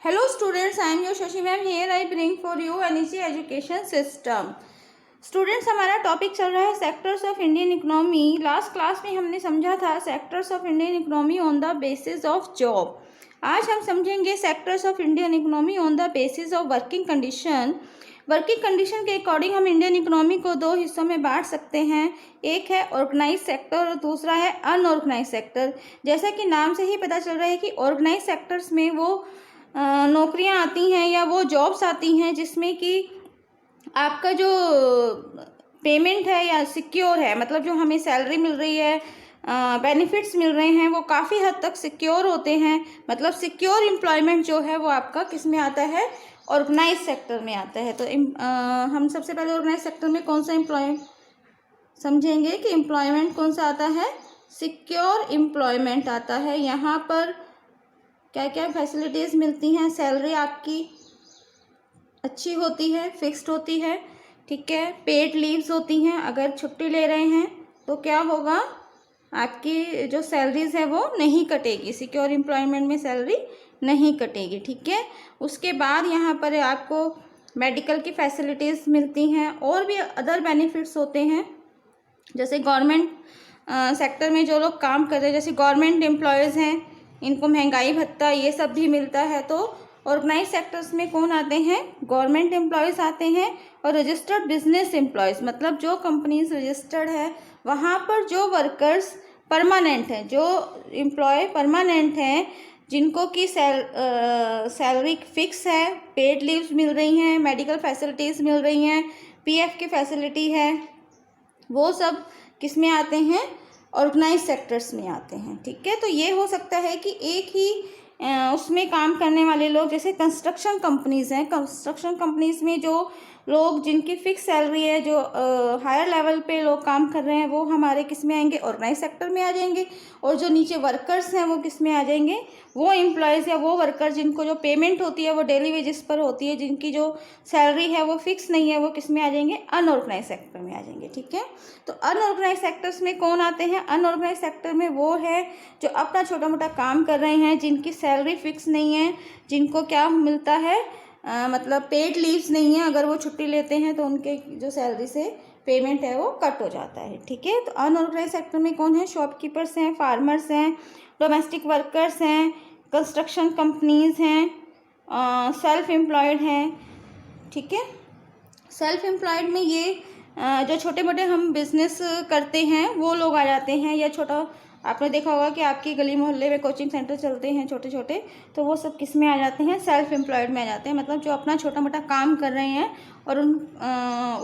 Hello students, I am your Shashi ma'am. Here I bring for you NEC education system. Students, हमारा topic चल रहा है sectors of Indian economy. Last class में हमने समझा था sectors of Indian economy on the basis of job. आज हम समझेंगे sectors of Indian economy on the basis of working condition. Working condition के अकॉर्डिंग हम इंडियन इकोनॉमी को दो हिस्सों में बांट सकते हैं। एक है ऑर्गेनाइज सेक्टर और दूसरा है अनऑर्गेनाइज सेक्टर। जैसा कि नाम से ही पता चल रहा है कि ऑर्गेनाइज सेक्टर्स में वो नौकरियां आती हैं या वो जॉब्स आती हैं जिसमें कि आपका जो पेमेंट है या सिक्योर है, मतलब जो हमें सैलरी मिल रही है, बेनिफिट्स मिल रहे हैं, वो काफ़ी हद तक सिक्योर होते हैं। मतलब सिक्योर एम्प्लॉयमेंट जो है वो आपका किस में आता है, ऑर्गेनाइज सेक्टर में आता है। तो हम सबसे पहले ऑर्गेनाइज सेक्टर में कौन सा एम्प्लॉय समझेंगे कि एम्प्लॉयमेंट कौन सा आता है, सिक्योर एम्प्लॉयमेंट आता है। यहाँ पर क्या क्या फैसिलिटीज़ मिलती हैं, सैलरी आपकी अच्छी होती है, फिक्स्ड होती है, ठीक है। पेड लीव्स होती हैं, अगर छुट्टी ले रहे हैं तो क्या होगा, आपकी जो सैलरीज है वो नहीं कटेगी, सिक्योर एम्प्लॉयमेंट में सैलरी नहीं कटेगी, ठीक है। उसके बाद यहाँ पर आपको मेडिकल की फैसिलिटीज़ मिलती हैं और भी अदर बेनिफिट्स होते हैं। जैसे गवर्नमेंट सेक्टर में जो लोग काम कर रहे हैं, जैसे गवर्नमेंट एम्प्लॉयज़ हैं, इनको महंगाई भत्ता ये सब भी मिलता है। तो ऑर्गेनाइज सेक्टर्स में कौन आते हैं, गवर्नमेंट एम्प्लॉयज़ आते हैं और रजिस्टर्ड बिजनेस एम्प्लॉयज़, मतलब जो कंपनीज रजिस्टर्ड है वहाँ पर जो वर्कर्स परमानेंट हैं, जो एम्प्लॉय परमानेंट हैं, जिनको की सैलरी फिक्स है, पेड लीव्स मिल रही हैं, मेडिकल फैसिलिटीज़ मिल रही हैं, पीएफ की फैसिलिटी है, वो सब किस में आते हैं, ऑर्गेनाइज सेक्टर्स में आते हैं, ठीक है। तो ये हो सकता है कि एक ही उसमें काम करने वाले लोग, जैसे कंस्ट्रक्शन कंपनीज़ हैं, कंस्ट्रक्शन कंपनीज़ में जो लोग जिनकी फिक्स सैलरी है, जो हायर लेवल पे लोग काम कर रहे हैं, वो हमारे किस में आएंगे, ऑर्गेनाइज सेक्टर में आ जाएंगे। और जो नीचे वर्कर्स हैं वो किस में आ जाएंगे, वो एम्प्लॉयज़ या वो वर्कर जिनको जो पेमेंट होती है वो डेली वेजेस पर होती है, जिनकी जो सैलरी है वो फिक्स नहीं है, वो किस में आ जाएंगे, अनऑर्गेनाइज सेक्टर में आ जाएंगे, ठीक है। तो अनऑर्गेनाइज सेक्टर्स में कौन आते हैं, अनऑर्गेनाइज सेक्टर में वो है जो अपना छोटा मोटा काम कर रहे हैं, जिनकी सैलरी फिक्स नहीं है, जिनको क्या मिलता है, मतलब पेड लीव्स नहीं है, अगर वो छुट्टी लेते हैं तो उनके जो सैलरी से पेमेंट है वो कट हो जाता है, ठीक है। तो अनऑर्गेनाइज सेक्टर में कौन है, शॉपकीपर्स हैं, फार्मर्स हैं, डोमेस्टिक वर्कर्स हैं, कंस्ट्रक्शन कंपनीज़ हैं, सेल्फ एम्प्लॉयड हैं, ठीक है। सेल्फ एम्प्लॉयड में ये जो छोटे मोटे हम बिजनेस करते हैं वो लोग आ जाते हैं, या छोटा आपने देखा होगा कि आपकी गली मोहल्ले में कोचिंग सेंटर चलते हैं छोटे छोटे, तो वो सब किस में आ जाते हैं, सेल्फ एम्प्लॉयड में आ जाते हैं। मतलब जो अपना छोटा मोटा काम कर रहे हैं और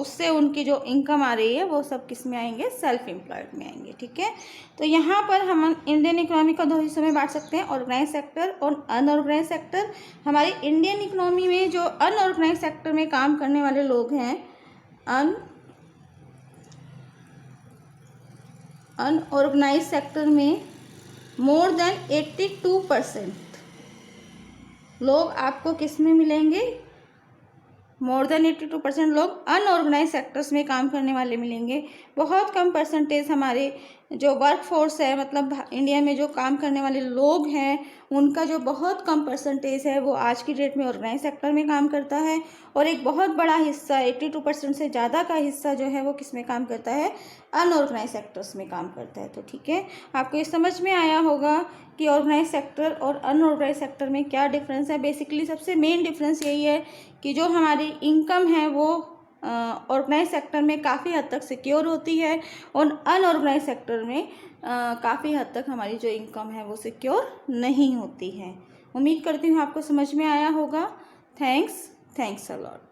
उससे उनकी जो इनकम आ रही है वो सब किस में आएंगे, सेल्फ एम्प्लॉयड में आएंगे, ठीक है। तो यहाँ पर हम इंडियन इकोनॉमी को दो हिस्सों में बांट सकते हैं, ऑर्गेनाइज सेक्टर और अनऑर्गेनाइज सेक्टर। हमारी इंडियन इकोनॉमी में जो अनऑर्गेनाइज सेक्टर में काम करने वाले लोग हैं, अनऑर्गेनाइज सेक्टर में मोर देन 82% लोग आपको किस में मिलेंगे, मोर देन 82% लोग अनऑर्गेनाइज सेक्टर्स में काम करने वाले मिलेंगे। बहुत कम परसेंटेज हमारे जो वर्क फोर्स है, मतलब इंडिया में जो काम करने वाले लोग हैं, उनका जो बहुत कम परसेंटेज है वो आज की डेट में ऑर्गेनाइज सेक्टर में काम करता है, और एक बहुत बड़ा हिस्सा 82% से ज़्यादा का हिस्सा जो है वो किस में काम करता है, अनऑर्गेनाइज सेक्टर्स में काम करता है। तो ठीक है, आपको ये समझ में आया होगा कि ऑर्गेनाइज सेक्टर और अनऑर्गेनाइज सेक्टर में क्या डिफरेंस है। बेसिकली सबसे मेन डिफरेंस यही है कि जो हमारी इनकम है वो ऑर्गेनाइज सेक्टर में काफ़ी हद तक सिक्योर होती है, और अनऑर्गेनाइज सेक्टर में काफ़ी हद तक हमारी जो इनकम है वो सिक्योर नहीं होती है। उम्मीद करती हूँ आपको समझ में आया होगा। Thanks a lot.